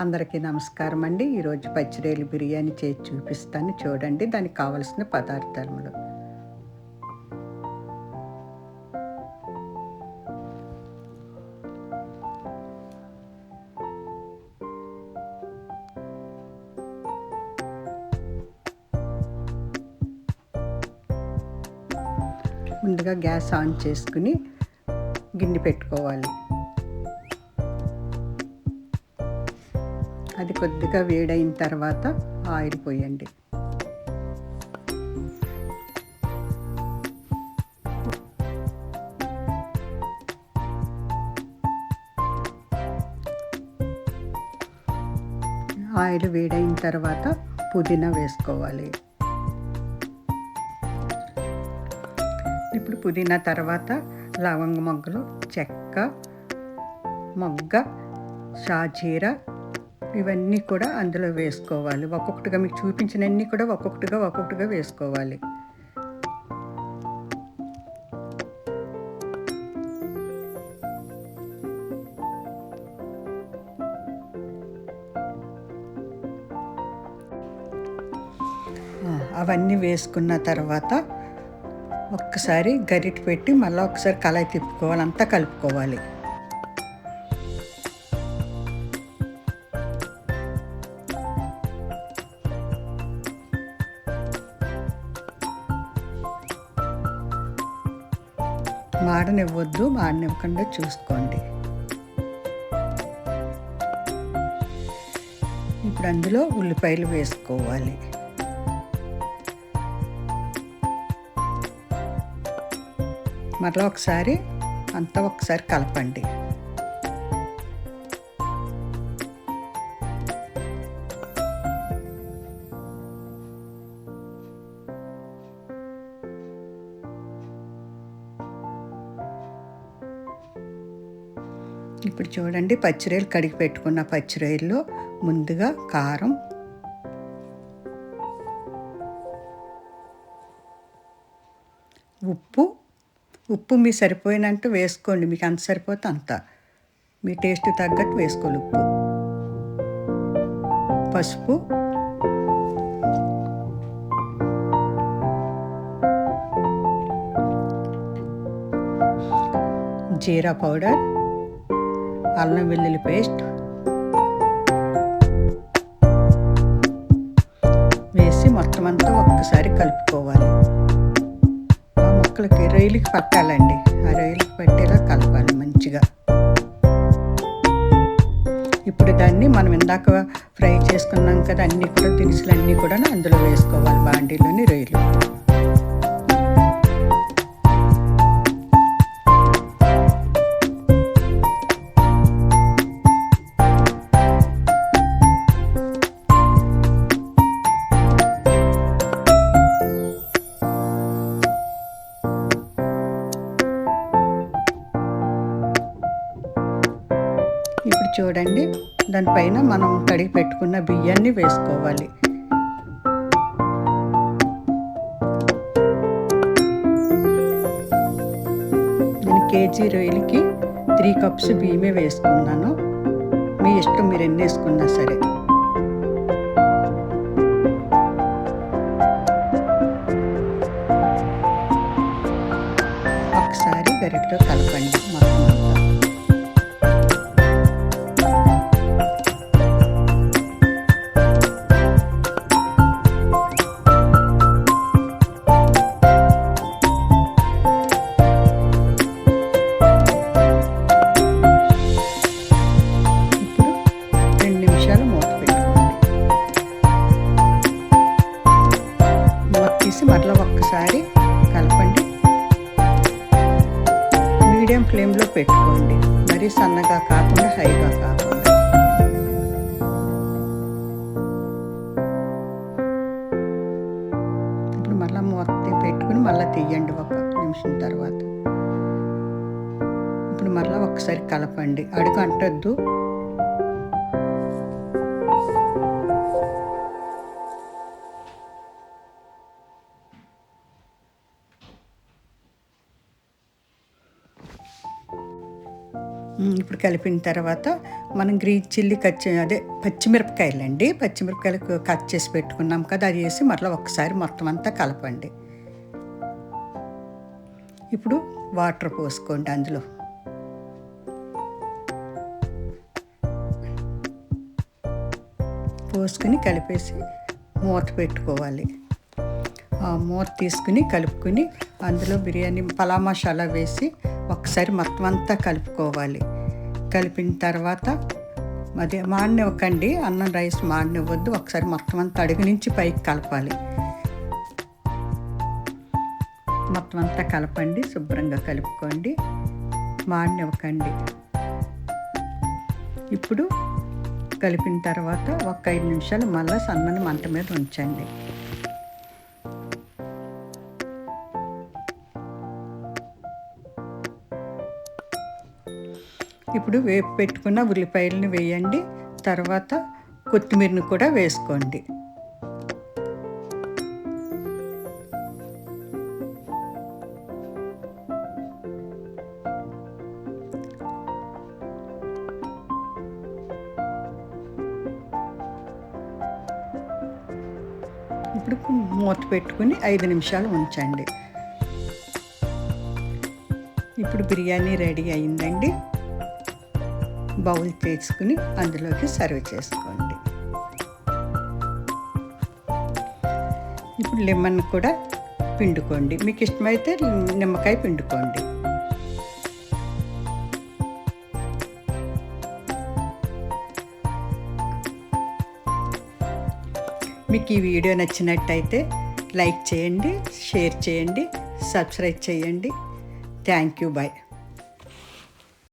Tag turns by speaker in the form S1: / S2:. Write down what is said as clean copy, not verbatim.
S1: అందరికీ నమస్కారం అండి. ఈరోజు పచ్చిరొయ్యల బిర్యానీ చేసి చూపిస్తాను, చూడండి. దానికి కావలసిన పదార్థములు: ముందుగా గ్యాస్ ఆన్ చేసుకుని గిన్నె పెట్టుకోవాలి. అది కొద్దిగా వేడైన తర్వాత ఆయిల్ పోయండి. ఆయిల్ వేడైన తర్వాత పుదీనా వేసుకోవాలి. ఇప్పుడు పుదీనా తర్వాత లవంగ మొగ్గలు, చెక్క మొగ్గ, షాజీరా ఇవన్నీ కూడా అందులో వేసుకోవాలి. ఒక్కొక్కటిగా మీకు చూపించినన్ని కూడా ఒక్కొక్కటిగా వేసుకోవాలి. అవన్నీ వేసుకున్న తర్వాత ఒక్కసారి గరిటె పెట్టి మళ్ళీ ఒకసారి కళాయి తిప్పుకోవాలి, అంతా కలుపుకోవాలి. మాడనివ్వకుండా చూసుకోండి. ఇప్పుడు అందులో ఉల్లిపాయలు వేసుకోవాలి. మరలా ఒకసారి కలపండి. ఇప్పుడు చూడండి, పచ్చిరొయ్యలు కడిగి పెట్టుకున్న పచ్చిరొయ్యల్లో ముందుగా కారం, ఉప్పు మీ సరిపోయినంత వేసుకోండి. మీకు అంత సరిపోతే అంత, మీ టేస్ట్ తగ్గట్టు వేసుకోవాలి. ఉప్పు, పసుపు, జీరా పౌడర్, అల్లం వెల్లుల్లి పేస్ట్ వేసి మొత్తం అంతా ఒక్కసారి కలుపుకోవాలి. ఆ ముక్కలకి రొయ్యలకి పట్టాలండి. ఆ రొయ్యలకి పట్టేలా కలపాలి మంచిగా. ఇప్పుడు దాన్ని మనం ఇందాక ఫ్రై చేసుకున్నాం కదా, అన్నీ కూడా దినుసులన్నీ కూడా అందులో వేసుకోవాలి. బాండీలోని రొయ్యలు ఇప్పుడు చూడండి, దానిపైన మనం కడిగి పెట్టుకున్న బియ్యాన్ని వేసుకోవాలి. నేను కేజీ రొయ్యలకి 3 కప్స్ బియ్యమే వేసుకున్నాను. మీ ఇష్టం, మీరు ఎన్ని వేసుకున్నా సరే. ఒకసారి గరిటెతో కలపండి మొత్తం అంతా. మరలా ఒక్కసారి కలపండి. మీడియం ఫ్లేమ్లో పెట్టుకోండి, మరీ సన్నగా కాకుండా హైగా కాకుండా. ఇప్పుడు మళ్ళీ మొత్తం పెట్టుకుని మళ్ళీ తీయండి 1 నిమిషం తర్వాత. ఇప్పుడు మళ్ళీ ఒకసారి కలపండి, అడుగు అంటొద్దు. ఇప్పుడు కలిపిన తర్వాత మనం గ్రీన్ చిల్లీ పచ్చిమిరపకాయలు కట్ చేసి పెట్టుకున్నాం కదా, అది వేసి మరలా ఒకసారి మొత్తం అంతా కలపండి. ఇప్పుడు వాటర్ పోసుకోండి, అందులో పోసుకుని కలిపేసి మూత పెట్టుకోవాలి. మూత తీసుకుని కలుపుకుని అందులో పలా మసాలా వేసి ఒకసారి మొత్తం అంతా కలుపుకోవాలి. కలిపిన తర్వాత మాడనివ్వకండి, అన్నం రైస్ మాడనివ్వద్దు. ఒకసారి మొత్తం అంతా అడుగు నుంచి పైకి కలపాలి. మొత్తం అంతా కలపండి, శుభ్రంగా కలుపుకోండి, మాడనివ్వకండి. ఇప్పుడు కలిపిన తర్వాత ఒక 5 నిమిషాలు మళ్ళీ సన్నని మంట మీద ఉంచండి. ఇప్పుడు వేపు పెట్టుకున్న ఉల్లిపాయలని వేయండి. తర్వాత కొత్తిమీరని కూడా వేసుకోండి. ఇప్పుడు మూత పెట్టుకుని 5 నిమిషాలు ఉంచండి. ఇప్పుడు బిర్యానీ రెడీ అయిందండి. బౌల్ తీసుకుని అందులోకి సర్వ్ చేసుకోండి. ఇప్పుడు లెమన్ కూడా పిండుకోండి, మీకు ఇష్టమైతే నిమ్మకాయ పిండుకోండి. మీకు ఈ వీడియో నచ్చినట్టయితే లైక్ చేయండి, షేర్ చేయండి, సబ్స్క్రైబ్ చేయండి. Thank you. బాయ్.